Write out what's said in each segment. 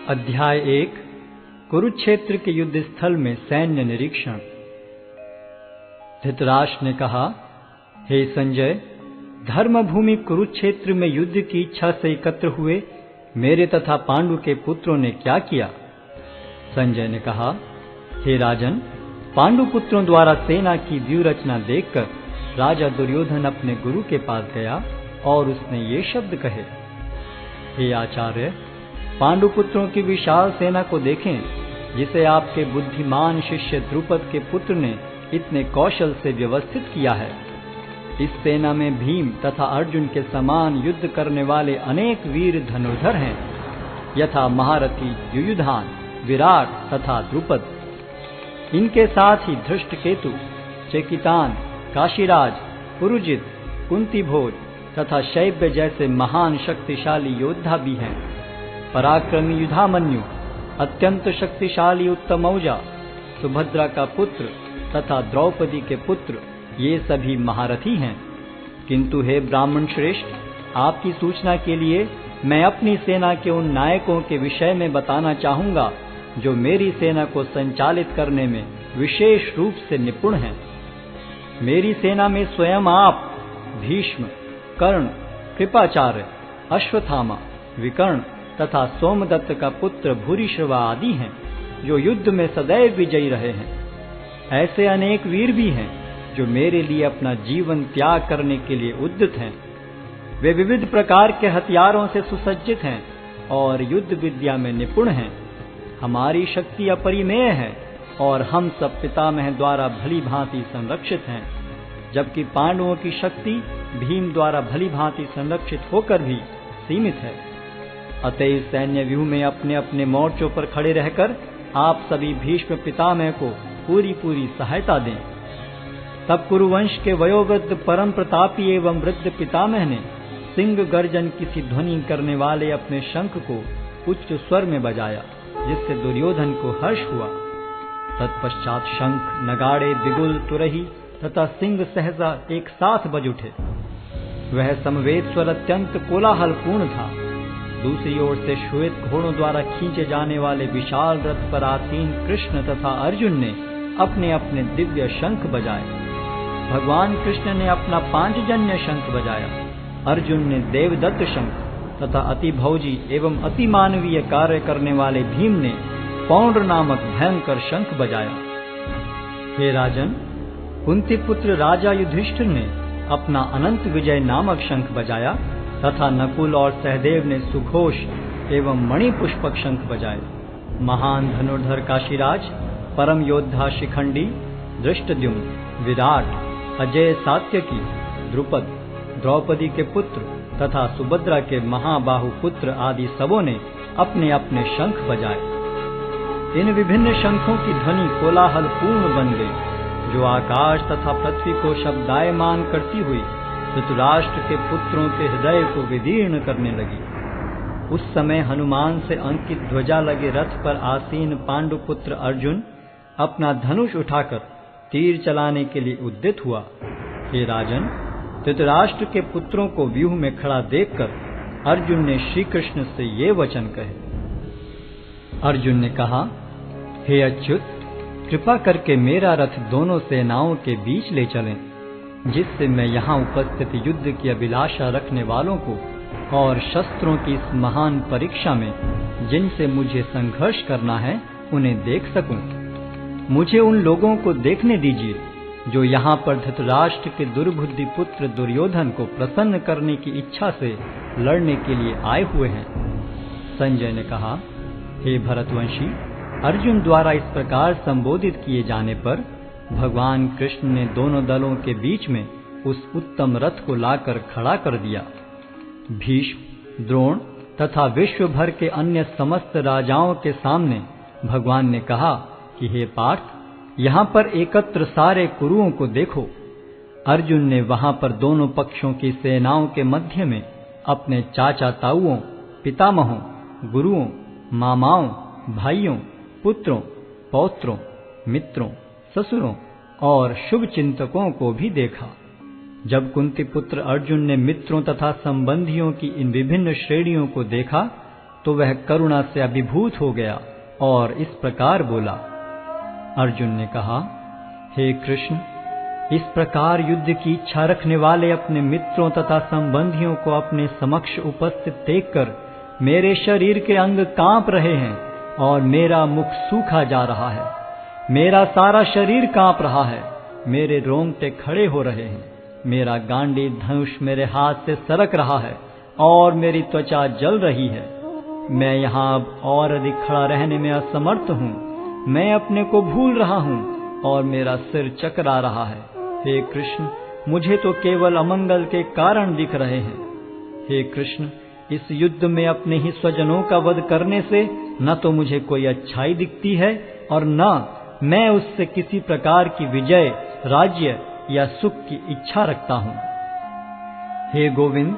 अध्याय 1 कुरुक्षेत्र के युद्ध स्थल में सैन्य निरीक्षण। धृतराष्ट्र ने कहा, हे संजय, धर्मभूमि कुरुक्षेत्र में युद्ध की इच्छा से एकत्र हुए मेरे तथा पांडु के पुत्रों ने क्या किया? संजय ने कहा, हे राजन, पांडु पुत्रों द्वारा सेना की व्यूह रचना देखकर राजा दुर्योधन अपने गुरु के पास गया और उसने ये शब्द कहे, हे आचार्य, पांडु पुत्रों की विशाल सेना को देखें, जिसे आपके बुद्धिमान शिष्य द्रुपद के पुत्र ने इतने कौशल से व्यवस्थित किया है। इस सेना में भीम तथा अर्जुन के समान युद्ध करने वाले अनेक वीर धनुर्धर हैं, यथा महारथी युयुधान, विराट तथा द्रुपद। इनके साथ ही धृष्टकेतु, चेकितान, काशीराज, पुरुजित, कुंतीभोज तथा शैब्य जैसे महान शक्तिशाली योद्धा भी हैं। पराक्रमी युधामन्यु, अत्यंत शक्तिशाली उत्तमौजा, सुभद्रा का पुत्र तथा द्रौपदी के पुत्र, ये सभी महारथी हैं। किंतु हे ब्राह्मण श्रेष्ठ, आपकी सूचना के लिए मैं अपनी सेना के उन नायकों के विषय में बताना चाहूंगा जो मेरी सेना को संचालित करने में विशेष रूप से निपुण हैं। मेरी सेना में स्वयं आप, भीष्म, कर्ण, कृपाचार्य, अश्वत्थामा, विकर्ण तथा सोमदत्त का पुत्र भूरिश्रवा आदि हैं, जो युद्ध में सदैव विजयी रहे हैं। ऐसे अनेक वीर भी हैं जो मेरे लिए अपना जीवन त्याग करने के लिए उद्यत हैं। वे विविध प्रकार के हथियारों से सुसज्जित हैं और युद्ध विद्या में निपुण हैं। हमारी शक्ति अपरिमेय है और हम सब पितामह द्वारा भली भांति संरक्षित हैं, जबकि पांडवों की शक्ति भीम द्वारा भली भांति संरक्षित होकर भी सीमित है। अतएव सैन्य व्यूह में अपने अपने मोर्चों पर खड़े रहकर आप सभी भीष्म पितामह को पूरी सहायता दें। तब कुरुवंश के वयोवृद्ध परम प्रतापी एवं वृद्ध पितामह ने सिंह गर्जन की ध्वनि करने वाले अपने शंख को उच्च स्वर में बजाया, जिससे दुर्योधन को हर्ष हुआ। तत्पश्चात शंख, नगाड़े, बिगुल, तुरही तथा सिंह सहसा एक साथ बज उठे। वह समवेत स्वर अत्यंत कोलाहलपूर्ण था। दूसरी ओर से श्वेत घोड़ों द्वारा खींचे जाने वाले विशाल रथ पर आसीन कृष्ण तथा अर्जुन ने अपने अपने दिव्य शंख बजाए। भगवान कृष्ण ने अपना पांचजन्य शंख बजाया, अर्जुन ने देवदत्त शंख तथा अति भौजी एवं अति मानवीय कार्य करने वाले भीम ने पौंड्र नामक भयंकर शंख बजाया। हे राजन, कुंती पुत्र राजा युधिष्ठिर ने अपना अनंत विजय नामक शंख बजाया तथा नकुल और सहदेव ने सुघोष एवं मणिपुष्पक शंख बजाए। महान धनुर्धर काशीराज, परम योद्धा शिखंडी, धृष्टद्युम्न, विराट, अजय सात्यकी, द्रुपद, द्रौपदी के पुत्र तथा सुभद्रा के महाबाहु पुत्र आदि सबों ने अपने अपने शंख बजाए। इन विभिन्न शंखों की ध्वनि कोलाहल पूर्ण बन गई, जो आकाश तथा पृथ्वी को शब्दायमान करती हुई धृतराष्ट्र के पुत्रों के हृदय को विदीर्ण करने लगी। उस समय हनुमान से अंकित ध्वजा लगे रथ पर आसीन पांडु पुत्र अर्जुन अपना धनुष उठाकर तीर चलाने के लिए उद्यत हुआ। हे राजन, धृतराष्ट्र के पुत्रों को व्यूह में खड़ा देखकर अर्जुन ने श्री कृष्ण से ये वचन कहे। अर्जुन ने कहा, हे अच्युत, कृपा करके मेरा रथ दोनों सेनाओं के बीच ले चलें, जिससे मैं यहाँ उपस्थित युद्ध की अभिलाषा रखने वालों को और शस्त्रों की इस महान परीक्षा में जिनसे मुझे संघर्ष करना है उन्हें देख सकूं। मुझे उन लोगों को देखने दीजिए जो यहाँ पर धृतराष्ट्र के दुर्बुद्धि पुत्र दुर्योधन को प्रसन्न करने की इच्छा से लड़ने के लिए आए हुए हैं। संजय ने कहा, हे भरतवंशी, अर्जुन द्वारा इस प्रकार संबोधित किए जाने पर भगवान कृष्ण ने दोनों दलों के बीच में उस उत्तम रथ को लाकर खड़ा कर दिया। भीष्म, द्रोण तथा विश्व भर के अन्य समस्त राजाओं के सामने भगवान ने कहा कि हे पार्थ, यहाँ पर एकत्र सारे कुरुओं को देखो। अर्जुन ने वहां पर दोनों पक्षों की सेनाओं के मध्य में अपने चाचा ताऊओं, पितामहों, गुरुओं, मामाओं, भाइयों, पुत्रों, पौत्रों, मित्रों, ससुरों और शुभ चिंतकों को भी देखा। जब कुंती पुत्र अर्जुन ने मित्रों तथा संबंधियों की इन विभिन्न श्रेणियों को देखा तो वह करुणा से अभिभूत हो गया और इस प्रकार बोला। अर्जुन ने कहा, हे कृष्ण, इस प्रकार युद्ध की इच्छा रखने वाले अपने मित्रों तथा संबंधियों को अपने समक्ष उपस्थित देखकर मेरे शरीर के अंग कांप रहे हैं और मेरा मुख सूखा जा रहा है। मेरा सारा शरीर कांप रहा है, मेरे रोंगटे खड़े हो रहे हैं, मेरा गांडी धनुष मेरे हाथ से सरक रहा है और मेरी त्वचा जल रही है। मैं यहाँ अब और अधिक खड़ा रहने में असमर्थ हूँ। मैं अपने को भूल रहा हूँ और मेरा सिर चकरा रहा है। हे कृष्ण, मुझे तो केवल अमंगल के कारण दिख रहे हैं। हे कृष्ण, इस युद्ध में अपने ही स्वजनों का वध करने से न तो मुझे कोई अच्छाई दिखती है और न मैं उससे किसी प्रकार की विजय, राज्य या सुख की इच्छा रखता हूँ। हे गोविंद,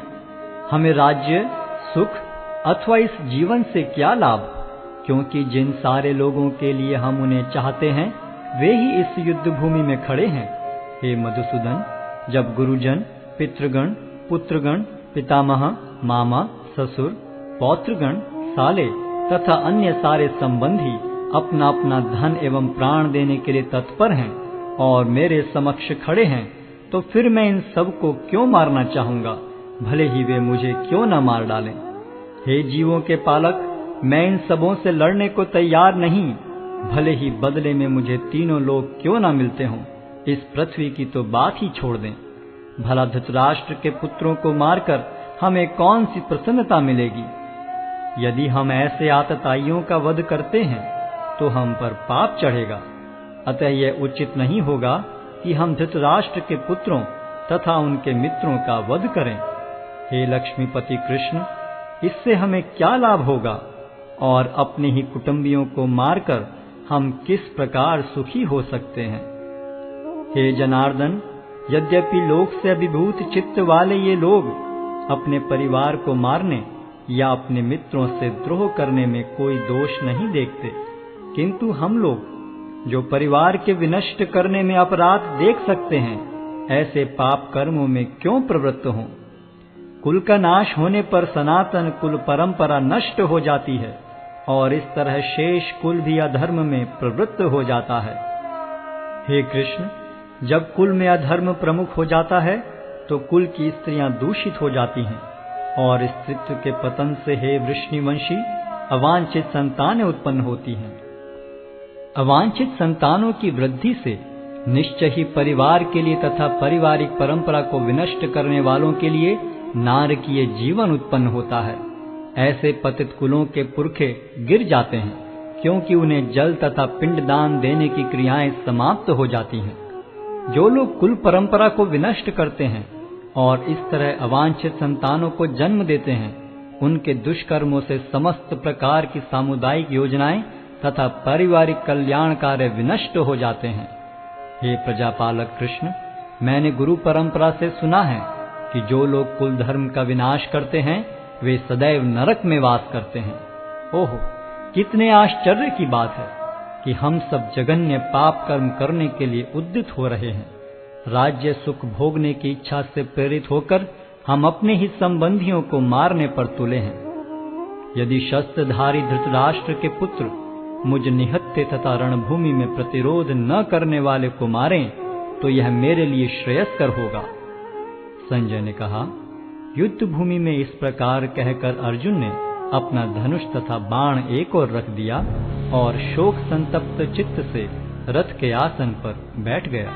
हमें राज्य, सुख अथवा इस जीवन से क्या लाभ, क्योंकि जिन सारे लोगों के लिए हम उन्हें चाहते हैं वे ही इस युद्ध भूमि में खड़े हैं। हे मधुसूदन, जब गुरुजन, पितृगण, पुत्रगण, पितामह, मामा, ससुर, पौत्रगण, साले तथा अन्य सारे संबंधी अपना अपना धन एवं प्राण देने के लिए तत्पर हैं और मेरे समक्ष खड़े हैं, तो फिर मैं इन सब को क्यों मारना चाहूंगा, भले ही वे मुझे क्यों न मार डालें। हे जीवों के पालक, मैं इन सबों से लड़ने को तैयार नहीं, भले ही बदले में मुझे तीनों लोग क्यों न मिलते हों। इस पृथ्वी की तो बात ही छोड़ दें। भला धृतराष्ट्र के पुत्रों को मारकर हमें कौन सी प्रसन्नता मिलेगी। यदि हम ऐसे आतताइयों का वध करते हैं तो हम पर पाप चढ़ेगा। अतः यह उचित नहीं होगा कि हम धृतराष्ट्र के पुत्रों तथा उनके मित्रों का वध करें। हे लक्ष्मीपति कृष्ण, इससे हमें क्या लाभ होगा और अपने ही कुटुंबियों को मारकर हम किस प्रकार सुखी हो सकते हैं। हे जनार्दन, यद्यपि लोक से अभिभूत चित्त वाले ये लोग अपने परिवार को मारने या अपने मित्रों से द्रोह करने में कोई दोष नहीं देखते, किंतु हम लोग जो परिवार के विनष्ट करने में अपराध देख सकते हैं, ऐसे पाप कर्मों में क्यों प्रवृत्त हों। कुल का नाश होने पर सनातन कुल परंपरा नष्ट हो जाती है और इस तरह शेष कुल भी अधर्म में प्रवृत्त हो जाता है। हे कृष्ण, जब कुल में अधर्म प्रमुख हो जाता है तो कुल की स्त्रियां दूषित हो जाती हैं और स्त्रीत्व के पतन से हे वृष्णिवंशी अवांछित संतानें उत्पन्न होती हैं। अवांछित संतानों की वृद्धि से निश्चय ही परिवार के लिए तथा पारिवारिक परंपरा को विनष्ट करने वालों के लिए नारकीय जीवन उत्पन्न होता है। ऐसे पतित कुलों के पुरखे गिर जाते हैं, क्योंकि उन्हें जल तथा पिंडदान देने की क्रियाएं समाप्त हो जाती हैं। जो लोग कुल परंपरा को विनष्ट करते हैं और इस तरह अवांछित संतानों को जन्म देते हैं, उनके दुष्कर्मों से समस्त प्रकार की सामुदायिक योजनाएं तथा पारिवारिक कल्याण कार्य विनष्ट हो जाते हैं। हे प्रजापालक कृष्ण, मैंने गुरु परंपरा से सुना है कि जो लोग कुल धर्म का विनाश करते हैं वे सदैव नरक में वास करते हैं। ओह, कितने आश्चर्य की बात है कि हम सब जघन्य पाप कर्म करने के लिए उद्यत हो रहे हैं। राज्य सुख भोगने की इच्छा से प्रेरित होकर हम अपने ही संबंधियों को मारने पर तुले हैं। यदि शस्त्रधारी धृतराष्ट्र के पुत्र मुझ निहत्थे तथा रणभूमि में प्रतिरोध न करने वाले को मारें तो यह मेरे लिए श्रेयस्कर होगा। संजय ने कहा, युद्ध भूमि में इस प्रकार कहकर अर्जुन ने अपना धनुष तथा बाण एक ओर रख दिया और शोक संतप्त चित्त से रथ के आसन पर बैठ गया।